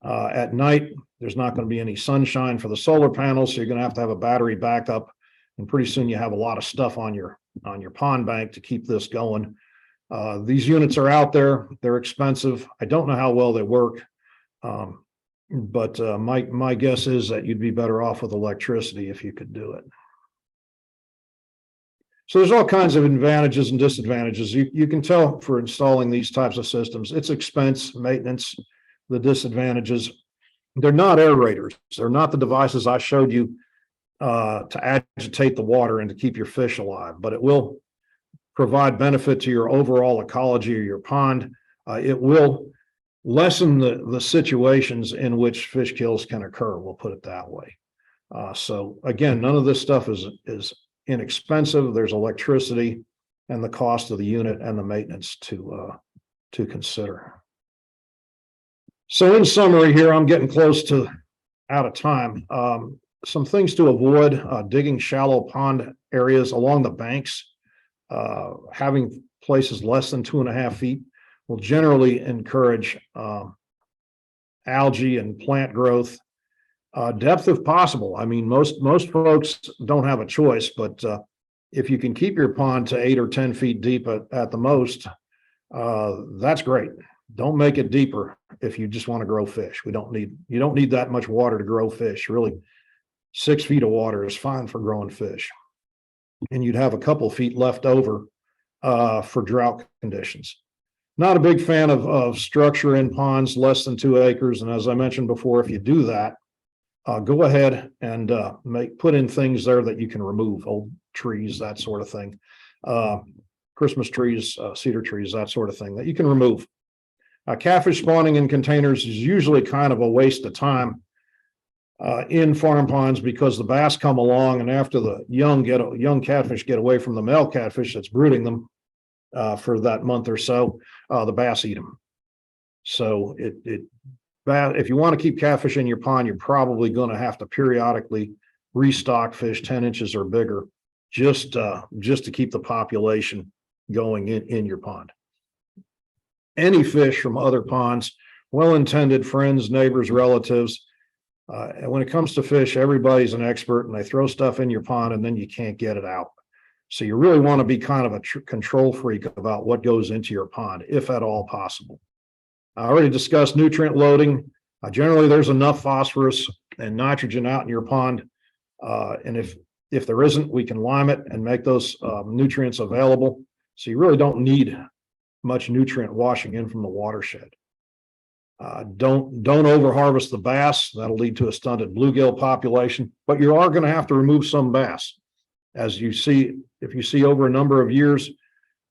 At night, there's not going to be any sunshine for the solar panels, so you're going to have a battery backup, and pretty soon you have a lot of stuff on your pond bank to keep this going. These units are out there; they're expensive. I don't know how well they work, but my guess is that you'd be better off with electricity if you could do it. So there's all kinds of advantages and disadvantages. You can tell for installing these types of systems, it's expense, maintenance. The disadvantages, they're not aerators. They're not the devices I showed you to agitate the water and to keep your fish alive, but it will provide benefit to your overall ecology of your pond. It will lessen the situations in which fish kills can occur. We'll put it that way. So again, none of this stuff is inexpensive. There's electricity and the cost of the unit and the maintenance to consider. So in summary here, I'm getting close to out of time. Some things to avoid: digging shallow pond areas along the banks, having places less than 2.5 feet will generally encourage algae and plant growth. Depth if possible. I mean, most folks don't have a choice, but if you can keep your pond to 8 or 10 feet deep at the most, that's great. Don't make it deeper if you just want to grow fish. You don't need that much water to grow fish. Really, 6 feet of water is fine for growing fish. And you'd have a couple feet left over for drought conditions. Not a big fan of structure in ponds less than 2 acres. And as I mentioned before, if you do that, go ahead and put in things there that you can remove, old trees, that sort of thing, Christmas trees, cedar trees, that sort of thing that you can remove. Catfish spawning in containers is usually kind of a waste of time in farm ponds because the bass come along, and after the young catfish get away from the male catfish that's brooding them for that month or so, the bass eat them. So if you want to keep catfish in your pond, you're probably going to have to periodically restock fish 10 inches or bigger just to keep the population going in your pond. Any fish from other ponds, well-intended friends, neighbors, relatives. And when it comes to fish, everybody's an expert and they throw stuff in your pond and then you can't get it out. So you really want to be kind of a control freak about what goes into your pond, if at all possible. I already discussed nutrient loading. Generally, there's enough phosphorus and nitrogen out in your pond. And if there isn't, we can lime it and make those nutrients available. So you really don't need much nutrient washing in from the watershed. Don't over-harvest the bass. That'll lead to a stunted bluegill population, but you are going to have to remove some bass. As you see, if you see over a number of years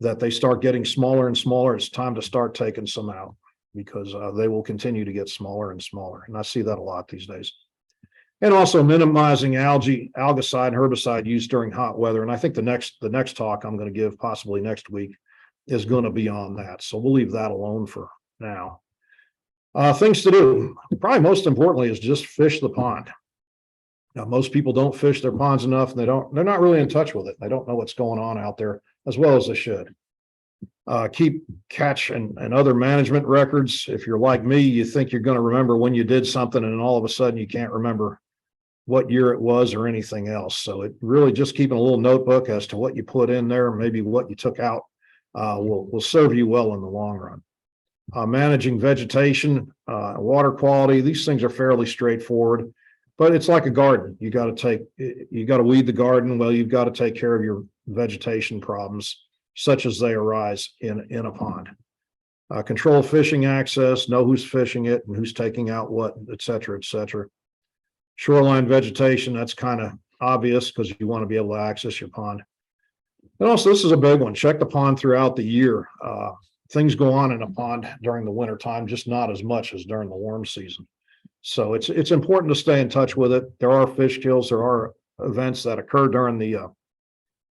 that they start getting smaller and smaller, it's time to start taking some out because they will continue to get smaller and smaller. And I see that a lot these days. And also minimizing algicide and herbicide use during hot weather. And I think the next talk I'm going to give possibly next week is going to be on that. So we'll leave that alone for now. Things to do, probably most importantly, is just fish the pond. Now, most people don't fish their ponds enough, and they're not really in touch with it. They don't know what's going on out there as well as they should. Keep catch and other management records. If you're like me, you think you're going to remember when you did something, and then all of a sudden you can't remember what year it was or anything else. So it really just keeping a little notebook as to what you put in there, maybe what you took out, will serve you well in the long run. Managing vegetation, water quality, these things are fairly straightforward, but it's like a garden. You got to weed the garden. Well, you've got to take care of your vegetation problems, such as they arise in a pond. control fishing access, know who's fishing it and who's taking out what, et cetera, et cetera. Shoreline vegetation, that's kind of obvious because you want to be able to access your pond. And also, this is a big one. Check the pond throughout the year. Things go on in a pond during the winter time, just not as much as during the warm season. So it's important to stay in touch with it. There are fish kills, there are events that occur during the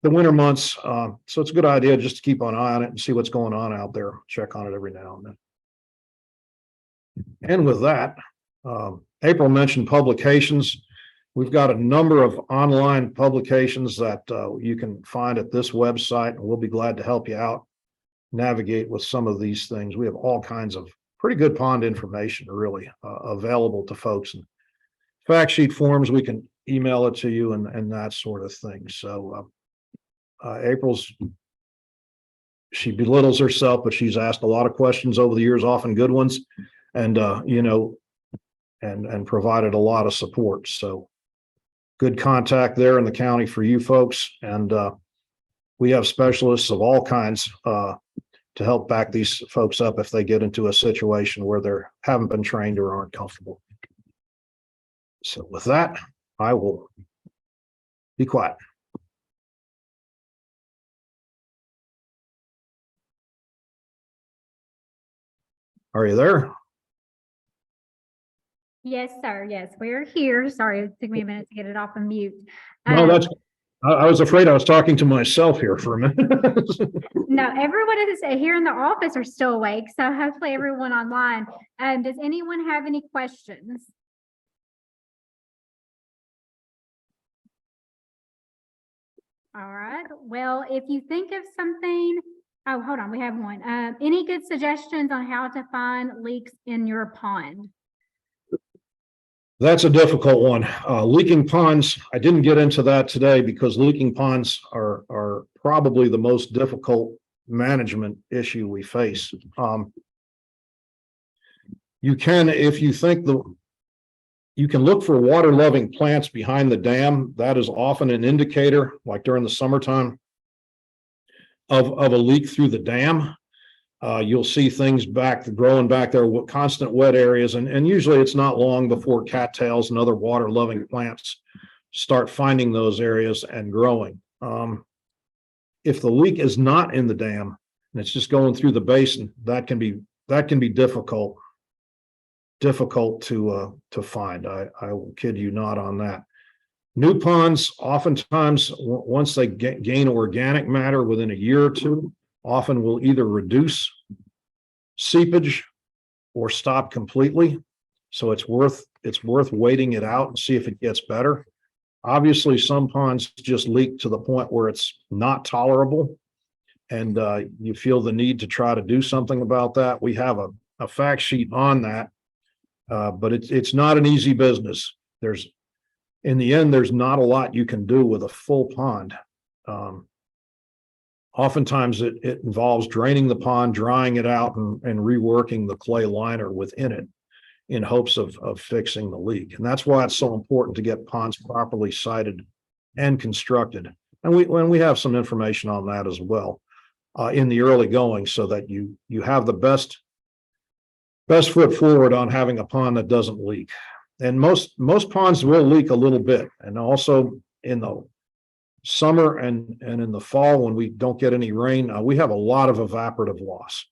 winter months. So it's a good idea just to keep an eye on it and see what's going on out there. Check on it every now and then. And with that, April mentioned publications. We've got a number of online publications that you can find at this website, and we'll be glad to help you out navigate with some of these things. We have all kinds of pretty good pond information really available to folks. And fact sheet forms, we can email it to you and that sort of thing. So April's, she belittles herself, but she's asked a lot of questions over the years, often good ones, and you know, and provided a lot of support. So good contact there in the county for you folks. And we have specialists of all kinds to help back these folks up if they get into a situation where they haven't been trained or aren't comfortable. So with that, I will be quiet. Are you there? Yes, sir. Yes, we're here. Sorry, it took me a minute to get it off of mute. No, that's, I was afraid I was talking to myself here for a minute. No, everyone is here in the office are still awake, so hopefully everyone online. Does anyone have any questions? All right. Well, if you think of something, oh, hold on, we have one. Any good suggestions on how to find leaks in your pond? That's a difficult one. Leaking ponds, I didn't get into that today because leaking ponds are probably the most difficult management issue we face. You can, if you think you can look for water loving plants behind the dam. That is often an indicator, like during the summertime, of a leak through the dam. You'll see things growing back there with constant wet areas. And usually it's not long before cattails and other water loving plants start finding those areas and growing. If the leak is not in the dam and it's just going through the basin, that can be difficult to find. I will kid you not on that. New ponds, oftentimes, once they gain organic matter within a year or two, often will either reduce seepage or stop completely. So it's worth waiting it out and see if it gets better. Obviously, some ponds just leak to the point where it's not tolerable, and you feel the need to try to do something about that. We have a fact sheet on that, but it's not an easy business. In the end, there's not a lot you can do with a full pond. Oftentimes it involves draining the pond, drying it out, and reworking the clay liner within it in hopes of fixing the leak. And that's why it's so important to get ponds properly sited and constructed. And we have some information on that as well in the early going, so that you have the best foot forward on having a pond that doesn't leak. And most ponds will leak a little bit. And also in the summer and in the fall, when we don't get any rain, we have a lot of evaporative loss.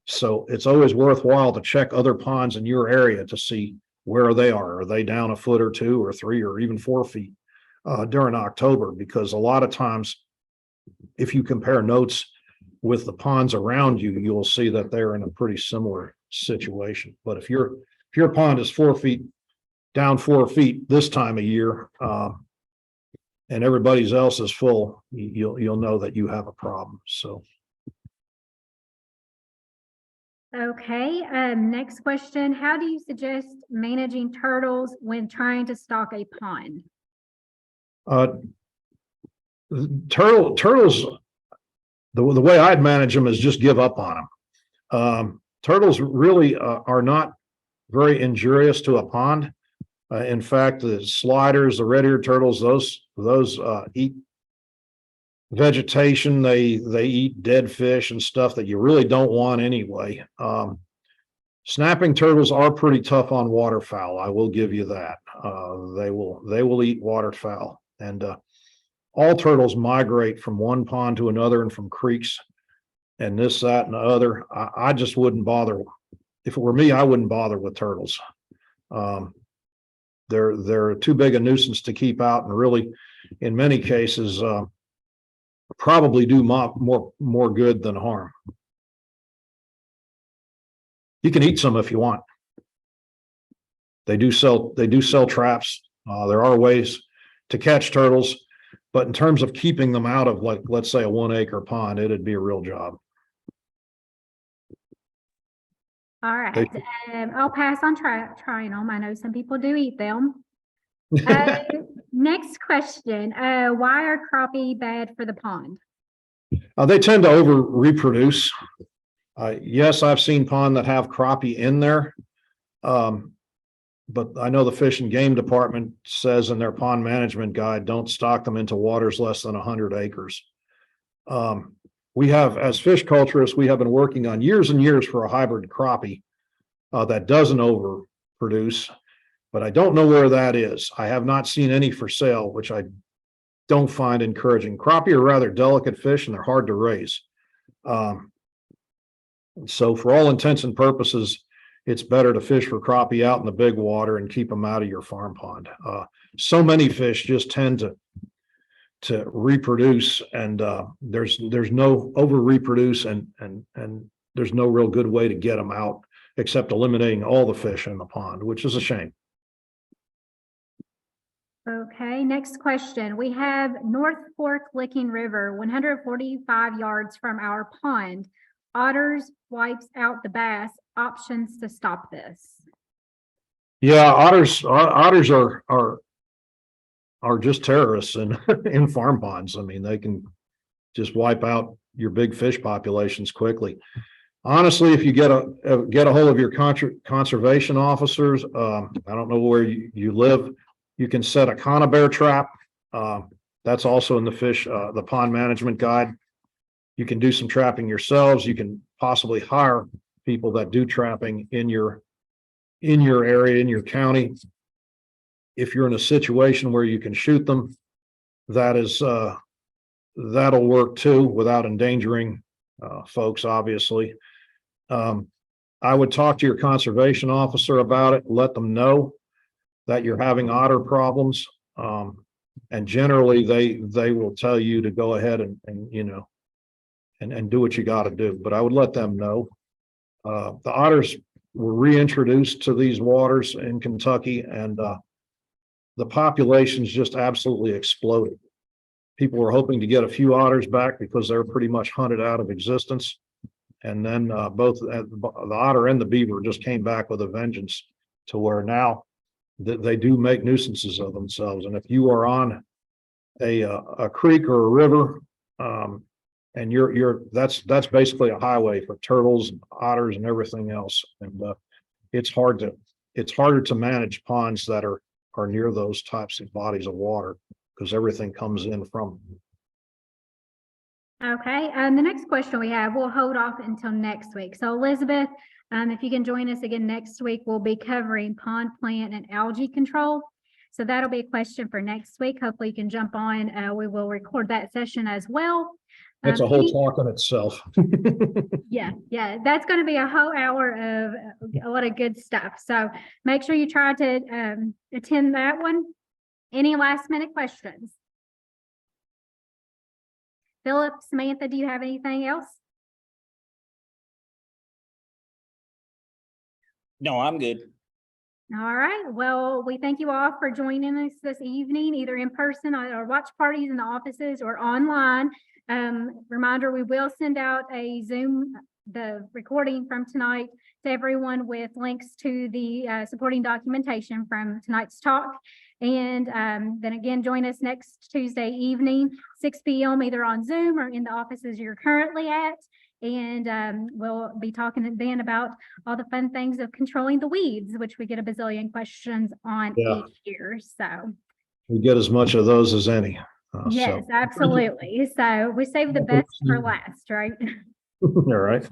So it's always worthwhile to check other ponds in your area to see where they are. Are they down a foot or 2 or 3 or even 4 feet during October? Because a lot of times, if you compare notes with the ponds around you, you'll see that they're in a pretty similar situation. But if your pond is 4 feet down 4 feet this time of year, and everybody's else is full, you'll know that you have a problem. So. Okay, next question. How do you suggest managing turtles when trying to stock a pond? Turtles, the way I'd manage them is just give up on them. Turtles really are not very injurious to a pond. In fact, the sliders, the red-eared turtles, those eat vegetation. They eat dead fish and stuff that you really don't want anyway. Snapping turtles are pretty tough on waterfowl. I will give you that. They will eat waterfowl, and all turtles migrate from one pond to another and from creeks and this, that, and the other. I just wouldn't bother. If it were me, I wouldn't bother with turtles. They're too big a nuisance to keep out, and really, in many cases, probably do more good than harm. You can eat some if you want. They do sell traps. There are ways to catch turtles, but in terms of keeping them out of, like, let's say a 1 acre pond, it'd be a real job. All right. I'll pass on trying them. I know some people do eat them. Next question. Why are crappie bad for the pond? They tend to over reproduce. Yes, I've seen pond that have crappie in there. But I know the Fish and Game Department says in their pond management guide, don't stock them into waters less than 100 acres. We have, as fish culturists, we have been working on years and years for a hybrid crappie that doesn't overproduce, but I don't know where that is. I have not seen any for sale, which I don't find encouraging. Crappie are rather delicate fish and they're hard to raise. So for all intents and purposes, it's better to fish for crappie out in the big water and keep them out of your farm pond. So many fish just tend to reproduce, and there's no over reproduce, and there's no real good way to get them out except eliminating all the fish in the pond, which is a shame. Okay, next question. We have North Fork Licking River, 145 yards from our pond. Otters wipes out the bass. Options to stop this. Yeah, otters are just terrorists in farm ponds. I mean, they can just wipe out your big fish populations quickly. Honestly, if you get a hold of your conservation officers, I don't know where you live, you can set a conibear trap. That's also in the pond management guide. You can do some trapping yourselves. You can possibly hire people that do trapping in your area, in your county. If you're in a situation where you can shoot them, that'll work too, without endangering folks, obviously. I would talk to your conservation officer about it, let them know that you're having otter problems. And generally they will tell you to go ahead and do what you got to do, but I would let them know. The otters were reintroduced to these waters in Kentucky, and the population's just absolutely exploded. People were hoping to get a few otters back because they're pretty much hunted out of existence. And then both the otter and the beaver just came back with a vengeance, to where now they do make nuisances of themselves. And if you are on a creek or a river, and that's basically a highway for turtles, otters, and everything else. And it's harder to manage ponds that are near those types of bodies of water, because everything comes in from them. Okay, and the next question we have, we'll hold off until next week. So Elizabeth, if you can join us again next week, we'll be covering pond plant and algae control. So that'll be a question for next week. Hopefully you can jump on. We will record that session as well. It's a whole talk in itself. Yeah, that's going to be a whole hour of a lot of good stuff. So make sure you try to attend that one. Any last minute questions? Philip, Samantha, do you have anything else? No, I'm good. All right. Well, we thank you all for joining us this evening, either in person or watch parties in the offices or online. Reminder, we will send out a Zoom, the recording from tonight, to everyone with links to the supporting documentation from tonight's talk. And then again, join us next Tuesday evening, 6 p.m. either on Zoom or in the offices you're currently at. And we'll be talking then about all the fun things of controlling the weeds, which we get a bazillion questions on each year. So We get as much of those as any. Yes, absolutely. So we save the best for last, right? All right.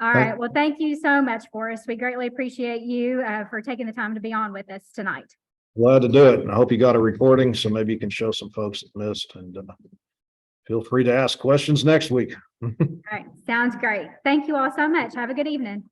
All right. Well, thank you so much, Forrest. We greatly appreciate you for taking the time to be on with us tonight. Glad to do it. And I hope you got a recording, so maybe you can show some folks that missed, and feel free to ask questions next week. All right. Sounds great. Thank you all so much. Have a good evening.